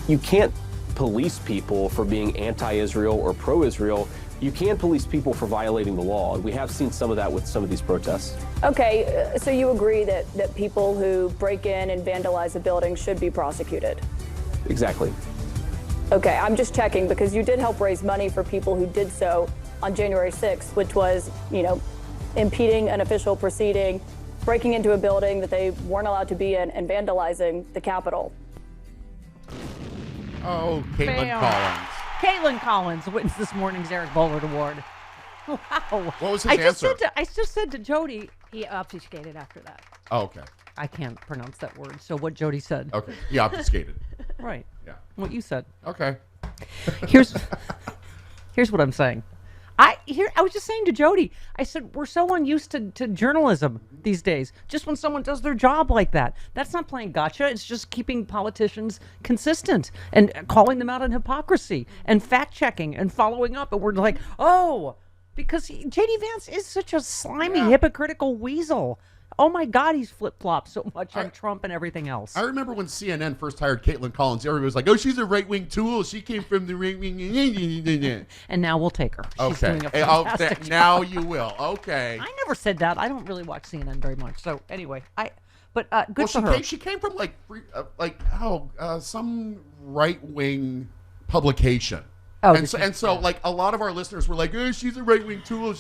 you can't police people for being anti-Israel or pro-Israel. You can police people for violating the law, and we have seen some of that with some of these protests. Okay, so you agree that people who break in and vandalize a building should be prosecuted? Exactly. Okay, I'm just checking because you did help raise money for people who did so on January 6th, which was, impeding an official proceeding, breaking into a building that they weren't allowed to be in, and vandalizing the Capitol. Oh, Kaitlan Collins. Kaitlan Collins wins this morning's Eric Bollard Award. Wow. What was his answer? I just said to Jody. He obfuscated after that. Oh, okay. I can't pronounce that word. So what Jody said. Okay. He obfuscated. Right. Yeah. What you said. Okay. Here's what I'm saying. I was just saying to Jody, I said, we're so unused to journalism these days. Just when someone does their job like that. That's not playing gotcha. It's just keeping politicians consistent and calling them out on hypocrisy and fact-checking and following up. And we're like, oh, because J.D. Vance is such a slimy, hypocritical weasel. Oh, my God, he's flip-flopped so much on Trump and everything else. I remember when CNN first hired Kaitlan Collins, everybody was like, oh, she's a right-wing tool. She came from the right-wing. And now we'll take her. She's doing a fantastic job. Now you will. Okay. I never said that. I don't really watch CNN very much. So anyway, good for her. She came from some right-wing publication. Oh, and so like a lot of our listeners were like, "Oh, she's a right-wing tool."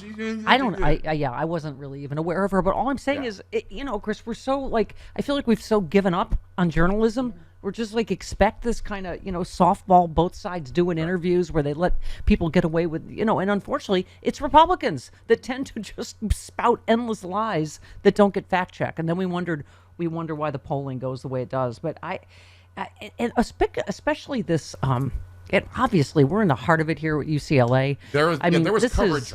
I wasn't really even aware of her. But all I'm saying is, Chris, we're so I feel like we've so given up on journalism. We're just expect this kind of softball, both sides doing interviews where they let people get away with and unfortunately it's Republicans that tend to just spout endless lies that don't get fact checked, and then we wonder why the polling goes the way it does. But especially this. And obviously, we're in the heart of it here at UCLA. There was coverage,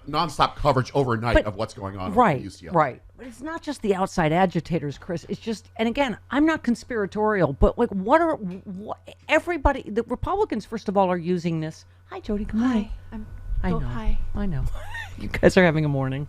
nonstop coverage overnight of what's going on at UCLA. Right. But it's not just the outside agitators, Chris. It's just, and again, I'm not conspiratorial, but everybody, the Republicans, first of all, are using this. Hi, Jody. Good morning. Hi. I know. You guys are having a morning.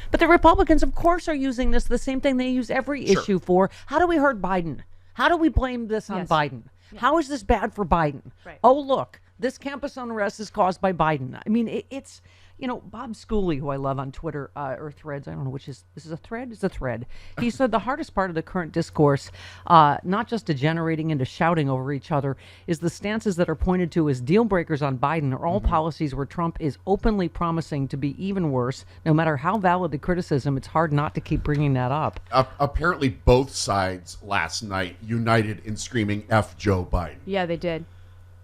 But the Republicans, of course, are using this, the same thing they use every issue for. How do we hurt Biden? How do we blame this on Biden? Yeah. How is this bad for Biden? Right. Oh, look, this campus unrest is caused by Biden. I mean, it's, Bob Schooley, who I love on Twitter or Threads, I don't know which is a thread? It's a thread. He said the hardest part of the current discourse, not just degenerating into shouting over each other, is the stances that are pointed to as deal breakers on Biden are all policies where Trump is openly promising to be even worse. No matter how valid the criticism, it's hard not to keep bringing that up. Apparently both sides last night united in screaming F Joe Biden. Yeah, they did.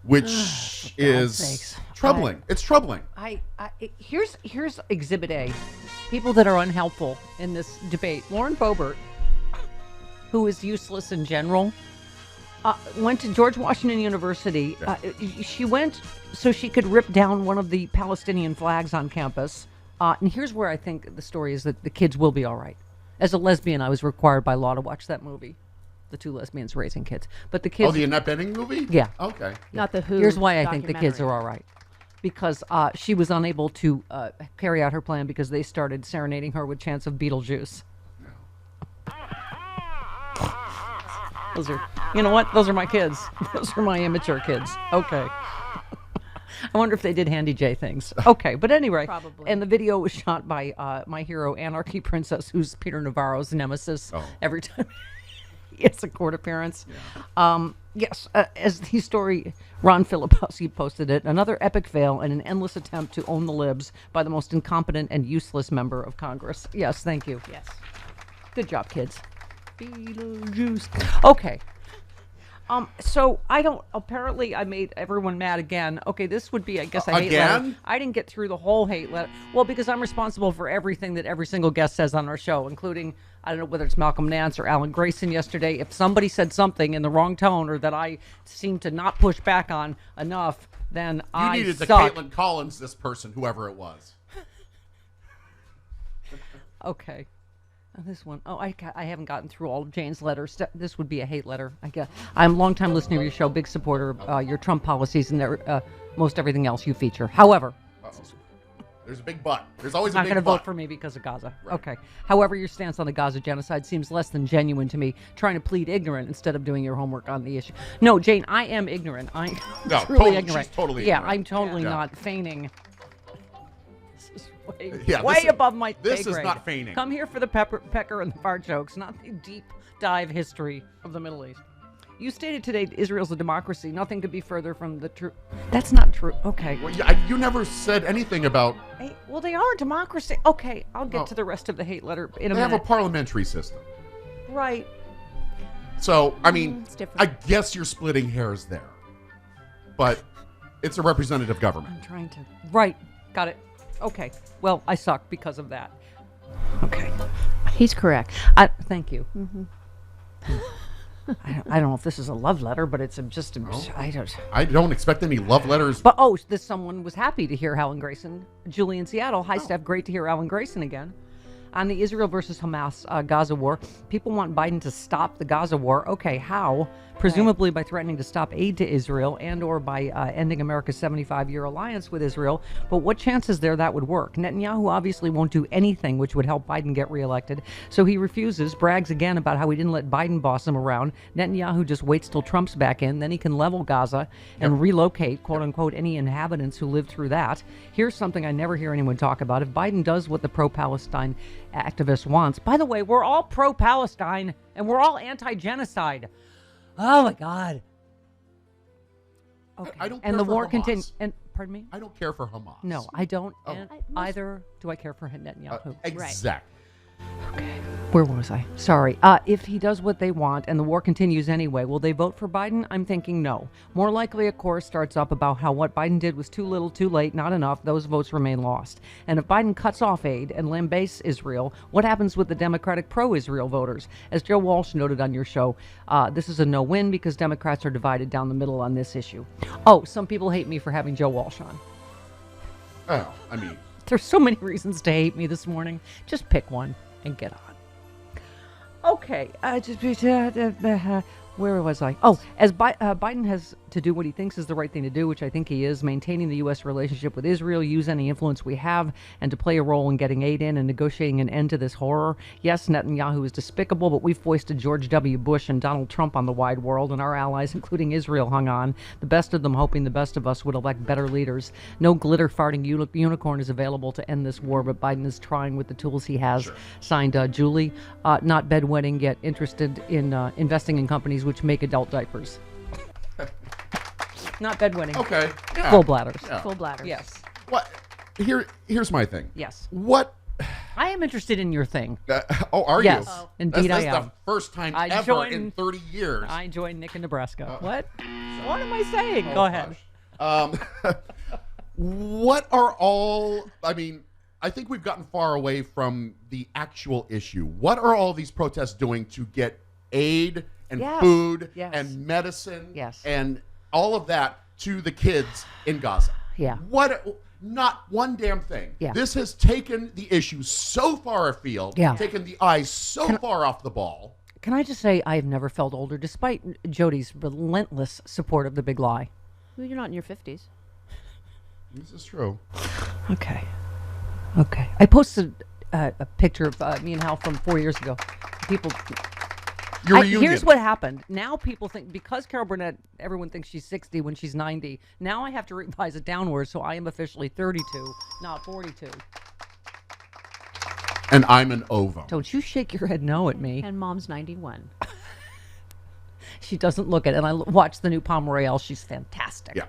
Which is troubling. It's troubling. Here's Exhibit A. People that are unhelpful in this debate. Lauren Boebert, who is useless in general, went to George Washington University. She went so she could rip down one of the Palestinian flags on campus. And here's where I think the story is that the kids will be all right. As a lesbian, I was required by law to watch that movie. The two lesbians raising kids. But the kids... Oh, the Annette Bening movie? Yeah. Okay. Not the Who. Here's why I think the kids are all right. Because she was unable to carry out her plan because they started serenading her with chants of Beetlejuice. Those are... You know what? Those are my kids. Those are my immature kids. Okay. I wonder if they did Handy J things. Okay, but anyway. Probably. And the video was shot by my hero, Anarchy Princess, who's Peter Navarro's nemesis every time... It's a court appearance. Yeah. Yes, as the story, Ron Filipowski posted it, another epic fail and an endless attempt to own the libs by the most incompetent and useless member of Congress. Yes, thank you. Yes. Good job, kids. Beetlejuice. Okay. So apparently I made everyone mad again. Okay, this would be, I guess, a hate letter. I didn't get through the whole hate letter. Well, because I'm responsible for everything that every single guest says on our show, including, I don't know whether it's Malcolm Nance or Alan Grayson yesterday. If somebody said something in the wrong tone or that I seemed to not push back on enough, then I needed suck. the Kaitlan Collins, this person, whoever it was. Okay. This one, I haven't gotten through all of Jane's letters. This would be a hate letter. I'm a longtime listener of your show, big supporter of your Trump policies and most everything else you feature. However, There's a big but. There's always Not a big going to but. vote for me because of Gaza. Right. Okay. However, your stance on the Gaza genocide seems less than genuine to me, trying to plead ignorant instead of doing your homework on the issue. No, Jane, I am ignorant. I'm No, truly totally, ignorant. she's totally Yeah, ignorant. I'm totally Yeah. not feigning. This is way, Yeah, way this is- above my this pay is grade. not feigning. Come here for the pecker and the fart jokes, not the deep dive history of the Middle East. You stated today that Israel's a democracy. Nothing could be further from the truth. That's not true. Okay. Well, you never said anything about. Hey, well, they are a democracy. Okay, I'll get No. to the rest of the hate letter in a They have a minute. parliamentary system. Right. So, I mean, It's different. I guess you're splitting hairs there. But it's a representative government. I'm trying to. Right. Got it. Okay. Well, I suck because of that. Okay. He's correct. Thank you. I don't know if this is a love letter, but it's just. I don't. I don't expect any love letters. But someone was happy to hear Alan Grayson. Julie in Seattle. Hi, Steph. Great to hear Alan Grayson again. On the Israel versus Hamas Gaza war, people want Biden to stop the Gaza war. Okay, how? Presumably by threatening to stop aid to Israel and or by ending America's 75-year alliance with Israel. But what chance is there that would work? Netanyahu obviously won't do anything which would help Biden get reelected. So he refuses, brags again about how he didn't let Biden boss him around. Netanyahu just waits till Trump's back in. Then he can level Gaza and relocate, quote unquote, any inhabitants who lived through that. Here's something I never hear anyone talk about. If Biden does what the pro-Palestine activist wants, by the way, we're all pro-Palestine and we're all anti-genocide. Oh my God. Okay. I don't and care the for war Hamas. continues. And pardon me? I don't care for Hamas. No, I don't. Oh. And either do I care for Netanyahu. Exactly. Okay. Where was I? Sorry. If he does what they want and the war continues anyway, will they vote for Biden? I'm thinking no. More likely, a chorus starts up about how what Biden did was too little, too late, not enough. Those votes remain lost. And if Biden cuts off aid and lambasts Israel, what happens with the Democratic pro-Israel voters? As Joe Walsh noted on your show, this is a no-win because Democrats are divided down the middle on this issue. Oh, some people hate me for having Joe Walsh on. Oh, I mean, There's so many reasons to hate me this morning. Just pick one and get on. Okay, where was I? Oh, as Biden has to do what he thinks is the right thing to do, which I think he is, maintaining the U.S. relationship with Israel, use any influence we have, and to play a role in getting aid in and negotiating an end to this horror. Yes, Netanyahu is despicable, but we've foisted George W. Bush and Donald Trump on the wide world, and our allies, including Israel, hung on. The best of them hoping the best of us would elect better leaders. No glitter-farting unicorn is available to end this war, but Biden is trying with the tools he has. Sure. Signed, Julie, not bedwetting, yet interested in investing in companies which make adult diapers. Not bedwetting. okay. Yeah. Full bladders. Yeah. Full bladder. Yes. What? Here's my thing. Yes. What? I am interested in your thing. Are Yes, you? indeed that's I am. the first time I ever joined- in 30 years. I joined Nick in Nebraska. What? What am I saying? Go ahead. What are all? I mean, I think we've gotten far away from the actual issue. What are all these protests doing to get aid and Yes. food Yes. and medicine Yes. and all of that to the kids in Gaza? Yeah. What? Not one damn thing. Yeah. This has taken the issue so far afield, Yeah. taken the eyes so far off the ball. Can I just say I've never felt older, despite Jody's relentless support of the big lie. Well, you're not in your 50s. This is true. Okay. Okay. I posted a picture of me and Hal from 4 years ago. People. Your reunion. Here's what happened. Now people think, because Carol Burnett, everyone thinks she's 60 when she's 90. Now I have to revise it downwards, so I am officially 32, not 42. And I'm an ovum. Don't you shake your head no at me. And mom's 91. She doesn't look it. And I watched the new Palm Royale. She's fantastic. Yeah.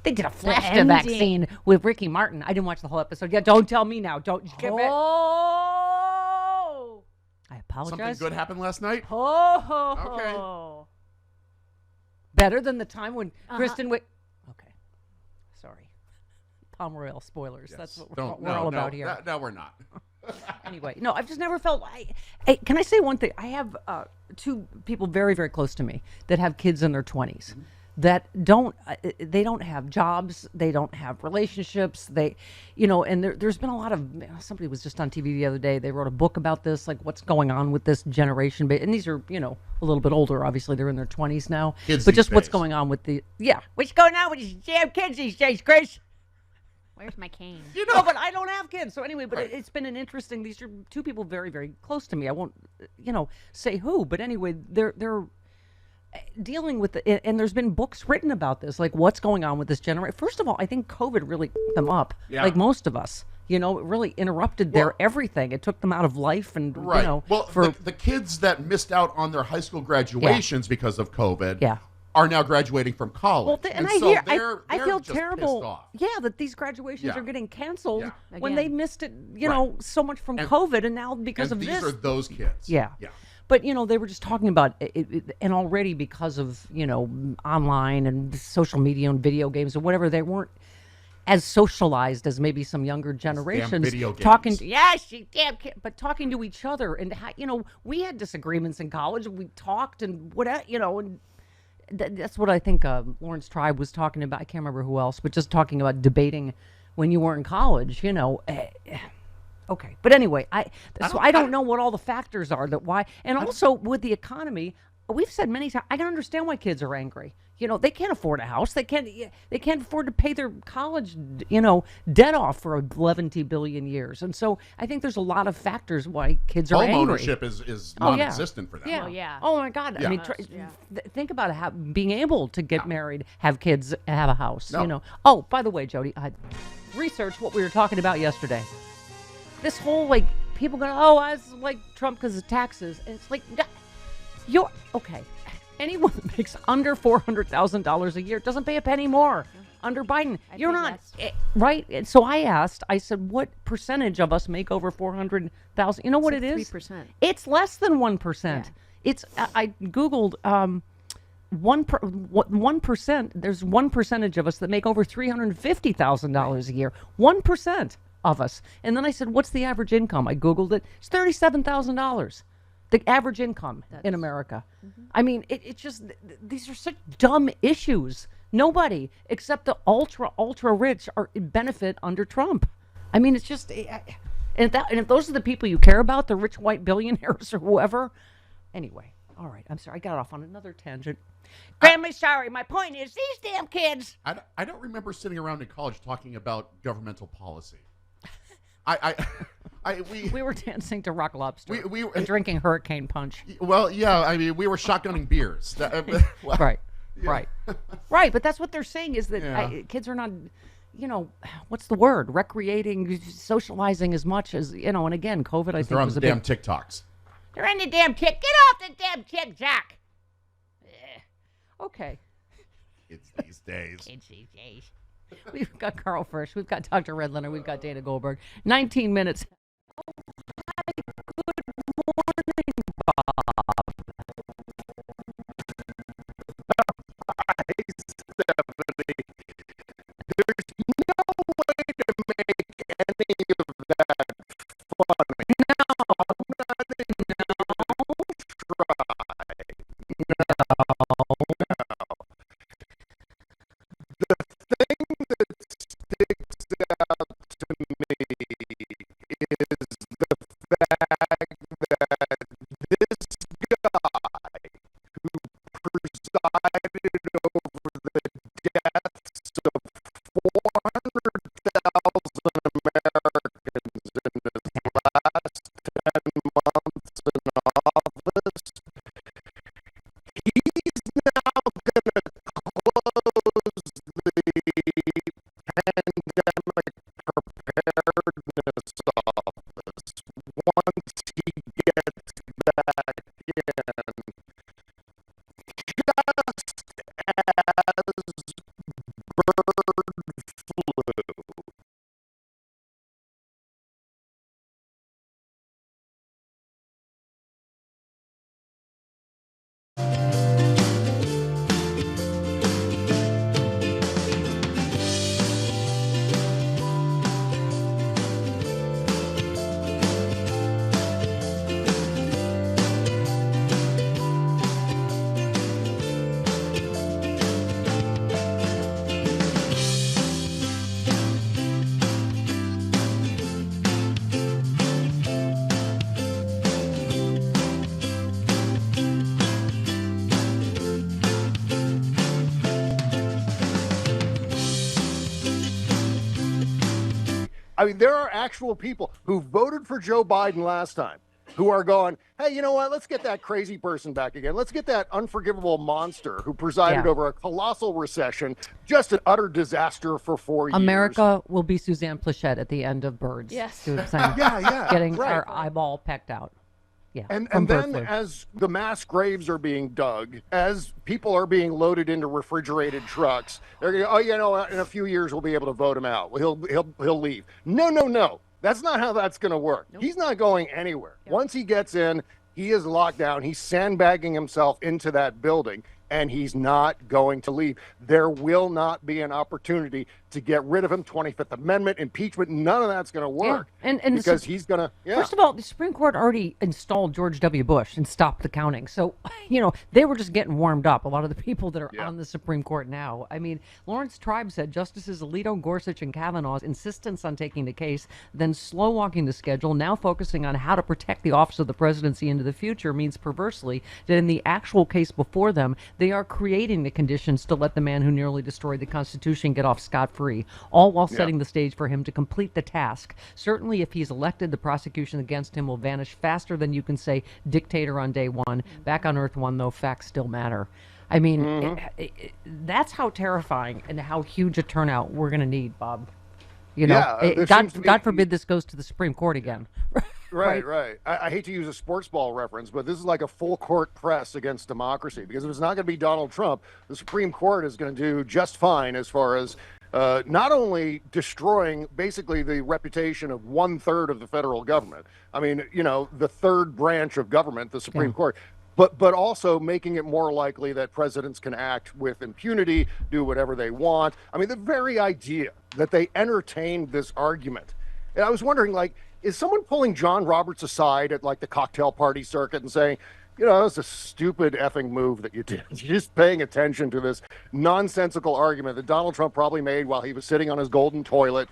They did a flash ending. vaccine with Ricky Martin. I didn't watch the whole episode yet. Don't tell me now. Don't give it. Oh! I apologize. Something good happened last night? Oh! Better than the time when Kristen Wiig. Okay. Sorry. Palm Royale spoilers. Yes. That's what Don't- we're all about no, here. No, we're not. Anyway, no, I've just never felt. Can I say one thing? I have two people very, very close to me that have kids in their 20s that don't. They don't have jobs. They don't have relationships. They, and there's been a lot of. Somebody was just on TV the other day. They wrote a book about this, like what's going on with this generation. And these are, a little bit older. Obviously, they're in their 20s now. Kids but these just what's days. going on with what's going on with these damn kids these days, Chris? Where's my cane? You know, No, but I don't have kids. So anyway, but it's been an interesting. These are two people very, very close to me. I won't, say who. But anyway, they're dealing with it, and there's been books written about this, like what's going on with this generation. First of all, I think COVID really fucked them up, like most of us. It really interrupted their everything. It took them out of life, and well, the kids that missed out on their high school graduations because of COVID are now graduating from college. Well, and I feel terrible. Yeah, that these graduations are getting canceled when they missed it. So much from COVID, and now because of these this, are those kids. Yeah. But they were just talking about it, and already because of online and social media and video games or whatever, they weren't as socialized as maybe some younger generations. Video games. Talking, but talking to each other, and we had disagreements in college. We talked and and that's what I think Lawrence Tribe was talking about. I can't remember who else, but just talking about debating when you were in college. Okay, but anyway, I don't know what all the factors are that why, and also with the economy, we've said many times. I can understand why kids are angry. They can't afford a house. They can't afford to pay their college, debt off for 11 billion years. And so I think there's a lot of factors why kids are angry. Home ownership is non-existent for that. Yeah. Oh, yeah. Oh my God. I mean, think about being able to get married, have kids, have a house. No. Oh, by the way, Jody, research what we were talking about yesterday. This whole people go, I like Trump because of taxes, and it's like, you're okay. Anyone that makes under $400,000 a year doesn't pay a penny more under Biden. You're not right. And so I said, what percentage of us make over 400,000? You know what it is? 3%. It's less than 1%. It's I googled 1%. There's 1% of us that make over $350,000 a year. 1% of us. And then I said, what's the average income? I googled it. It's $37,000. The average income in America. I mean, it just, these are such dumb issues. Nobody except the ultra rich benefit under Trump. I mean, it's just, and if those are the people you care about, the rich white billionaires or whoever. Anyway, all right. I'm sorry. I got off on another tangent. Grandma's sorry. My point is, these damn kids. I don't remember sitting around in college talking about governmental policy. We were dancing to Rock Lobster we and drinking Hurricane Punch. Well, yeah, I mean, we were shotgunning beers. Right. But that's what they're saying is that kids are not, what's the word? Recreating, socializing as much as, and again, COVID, I think, on was the damn TikToks. They're in the damn Get off the damn TikTok. Okay. It's these days. Kids these days. We've got Carl Frisch. We've got Dr. Red Leonard. We've got Dana Goldberg. 19 minutes. I mean, there are actual people who voted for Joe Biden last time who are going, hey, you know what? Let's get that crazy person back again. Let's get that unforgivable monster who presided over a colossal recession, just an utter disaster for 4 years. America will be Suzanne Plachette at the end of Birds. Yes. See what I'm saying? Yeah. Getting right. our eyeball pecked out. Yeah. And from bird then flu. as the mass graves are being dug, as people are being loaded into refrigerated trucks, they're going, oh, you know, in a few years we'll be able to vote him out. He'll leave. No. That's not how that's going to work. Nope. He's not going anywhere. Yep. Once he gets in, he is locked down. He's sandbagging himself into that building, and he's not going to leave. There will not be an opportunity to get rid of him. 25th Amendment, impeachment, none of that's going to work. And because he's going to, First of all, the Supreme Court already installed George W. Bush and stopped the counting. So, you know, they were just getting warmed up, a lot of the people that are on the Supreme Court now. I mean, Lawrence Tribe said Justices Alito, Gorsuch, and Kavanaugh's insistence on taking the case, then slow-walking the schedule, now focusing on how to protect the office of the presidency into the future means perversely that in the actual case before them, they are creating the conditions to let the man who nearly destroyed the Constitution get off scot-free, all while setting the stage for him to complete the task. Certainly, if he's elected, the prosecution against him will vanish faster than you can say dictator on day one. Back on Earth One, though, facts still matter. I mean, that's how terrifying and how huge a turnout we're going to need, Bob. You know, God forbid this goes to the Supreme Court again. Right. I hate to use a sports ball reference, but this is like a full court press against democracy, because if it's not going to be Donald Trump, the Supreme Court is going to do just fine as far as not only destroying basically the reputation of 1/3 of the federal government. I mean, you know, the third branch of government, the Supreme Court, but also making it more likely that presidents can act with impunity, do whatever they want. I mean, the very idea that they entertained this argument. And I was wondering, like, is someone pulling John Roberts aside at like the cocktail party circuit and saying, you know, that's a stupid effing move that you did. You're just paying attention to this nonsensical argument that Donald Trump probably made while he was sitting on his golden toilet,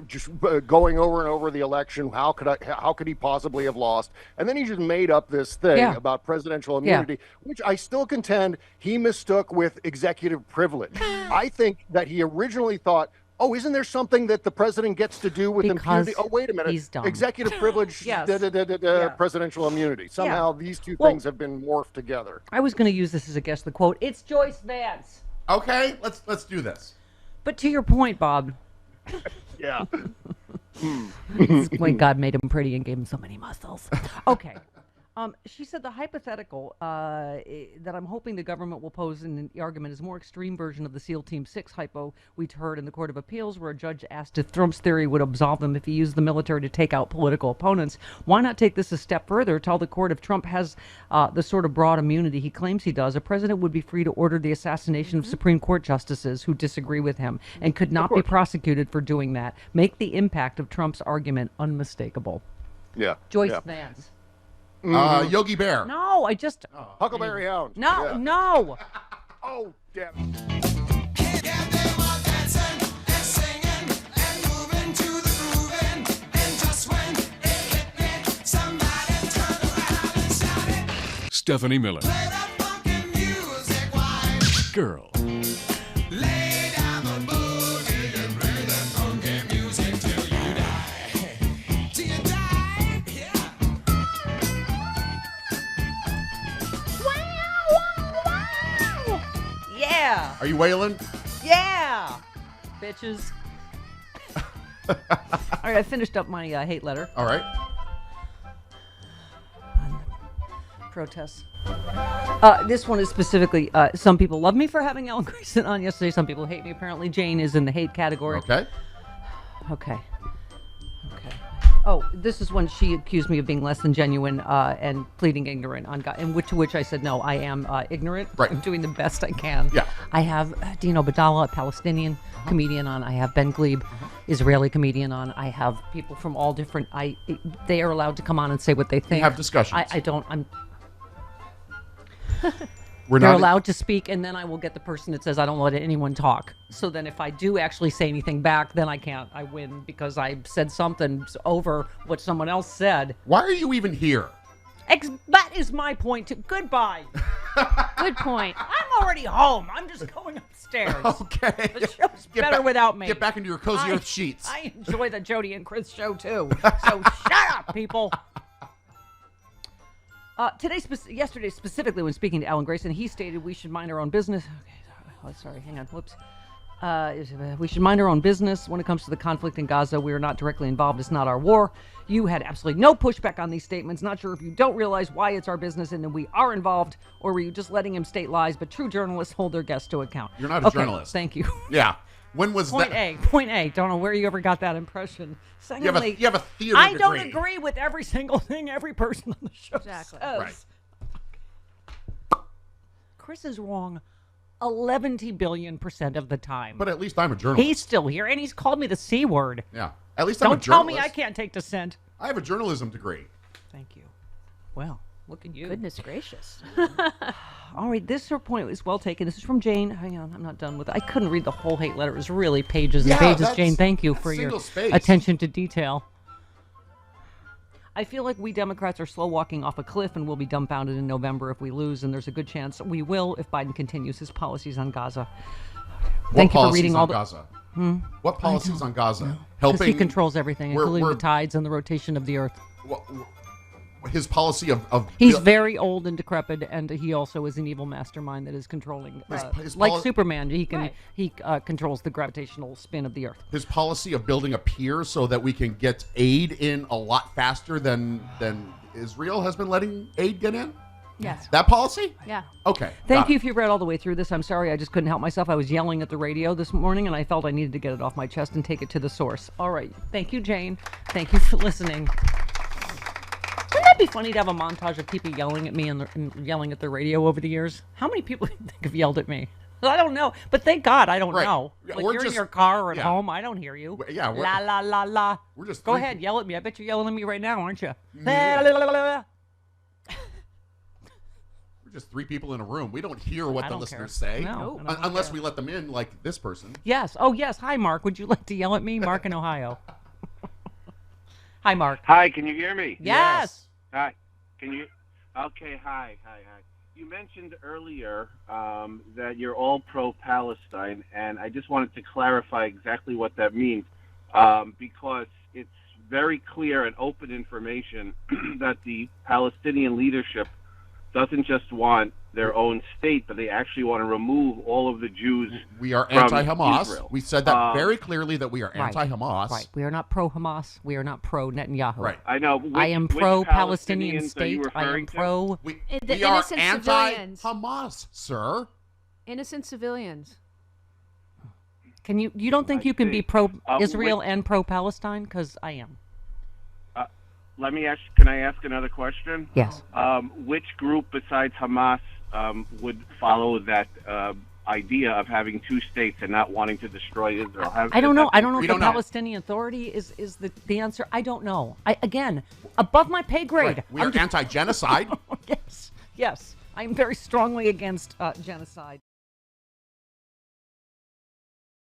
just going over and over the election. How could he possibly have lost? And then he just made up this thing about presidential immunity, which I still contend he mistook with executive privilege. I think that he originally thought, oh, isn't there something that the president gets to do with impunity? Oh, wait a minute. He's dumb. Executive privilege, presidential immunity. Somehow these two things have been morphed together. I was going to use this as a guess the quote. It's Joyce Vance. Okay, let's do this. But to your point, Bob. Yeah. When God made him pretty and gave him so many muscles. Okay. She said the hypothetical that I'm hoping the government will pose in the argument is a more extreme version of the SEAL Team 6 hypo we heard in the Court of Appeals, where a judge asked if Trump's theory would absolve him if he used the military to take out political opponents. Why not take this a step further? Tell the court if Trump has the sort of broad immunity he claims he does, a president would be free to order the assassination of Supreme Court justices who disagree with him and could not be prosecuted for doing that. Make the impact of Trump's argument unmistakable. Yeah. Joyce Vance. Yogi Bear. No, I just... Huckleberry Hound. No. Oh, damn. Stephanie Miller. Girl. Yeah. Are you wailing? Yeah. Bitches. All right, I finished up my hate letter. All right. Protests. This one is specifically, some people love me for having Ellen Grayson on yesterday. Some people hate me. Apparently, Jane is in the hate category. Okay. Oh, this is when she accused me of being less than genuine and pleading ignorant on God, and which I said, no, I am ignorant. Right. I'm doing the best I can. Yeah. I have Dino Badala, a Palestinian comedian, on. I have Ben Glebe, Israeli comedian, on. I have people from all different. They are allowed to come on and say what they think. Have discussions. I don't. We're They're not allowed to speak, and then I will get the person that says I don't let anyone talk. So then if I do actually say anything back, then I can't. I win because I said something over what someone else said. Why are you even here? That is my point too. Goodbye. Good point. I'm already home. I'm just going upstairs. upstairs. Okay. The show's better without me. Get back into your cozy earth sheets. I enjoy the Jody and Chris show, too. So shut up, people. Yesterday, specifically, when speaking to Alan Grayson, he stated we should mind our own business. Okay, sorry, hang on. Whoops. We should mind our own business when it comes to the conflict in Gaza. We are not directly involved. It's not our war. You had absolutely no pushback on these statements. Not sure if you don't realize why it's our business and that we are involved, or were you just letting him state lies? But true journalists hold their guests to account. You're not a journalist. Thank you. Yeah. When was Point that? Point A. Don't know where you ever got that impression. Secondly, You have a theater I degree. don't agree with every single thing every person on the show Exactly. says. Right. Chris is wrong 11 billion% of the time. But at least I'm a journalist. He's still here, and he's called me the C word. Yeah. At least I'm a Don't tell me journalist. I can't take dissent. I have a journalism degree. Thank you. Well, look at you. Goodness gracious. All right, this her point is well taken. This is from Jane. Hang on, I'm not done with it. I couldn't read the whole hate letter. It was really pages and Yeah, pages. that's- Jane, thank you that's for your single space. attention to detail. I feel like we Democrats are slow walking off a cliff and will be dumbfounded in November if we lose, and there's a good chance we will if Biden continues his policies on Gaza. Thank you for reading all the. Gaza? What policies on Gaza? Because Helping he controls everything, including the tides and the rotation of the earth. His policy of He's very old and decrepit, and he also is an evil mastermind that is controlling, his like Superman. He controls the gravitational spin of the Earth. his policy of building a pier so that we can get aid in a lot faster than Israel has been letting aid get in. Yes. That policy? Yeah. Okay. Thank got you it. if you read all the way through this. I'm sorry, I just couldn't help myself. I was yelling at the radio this morning, and I felt I needed to get it off my chest and take it to the source. All right. Thank you, Jane. Thank you for listening. Wouldn't that be funny to have a montage of people yelling at me and yelling at the radio over the years? How many people do you think have yelled at me? I don't know, but thank God I don't Right. know. Yeah, Like we're you're in just- your car or at yeah. home, I don't hear you. Yeah, we're- La la la la. We're just Go three- ahead, yell at me. I bet you're yelling at me right now, aren't you? Yeah. La, la, la, la, la. We're just three people in a room. We don't hear what I the don't listeners care. say. No, I don't unless care. we let them in, like this person. Yes. Oh, yes. Hi, Mark. Would you like to yell at me? Mark in Ohio. Hi, Mark. Hi, can you hear me? Yes. Hi. Can you? Okay, hi. You mentioned earlier that you're all pro-Palestine, and I just wanted to clarify exactly what that means, because it's very clear and open information that the Palestinian leadership doesn't just want their own state, but they actually want to remove all of the Jews. We are from anti-Hamas. Israel. We said that very clearly that we are Right. anti-Hamas. Right. We are not pro-Hamas. We are not pro-Netanyahu. Right. I know. I am which pro-Palestinian Palestinians are you state. I am referring to? pro. We The are innocent civilians. anti-Hamas, sir. Innocent civilians. Can you don't think I you can see. be pro-Israel and pro-Palestine? Because I am. Let me ask. Can I ask another question? Yes. Which group besides Hamas would follow that idea of having two states and not wanting to destroy Israel? I don't know. I don't know We if the don't know. Palestinian Authority is the answer. I don't know. Again, above my pay grade. Right. We are anti-genocide. Yes. Yes. I'm very strongly against genocide.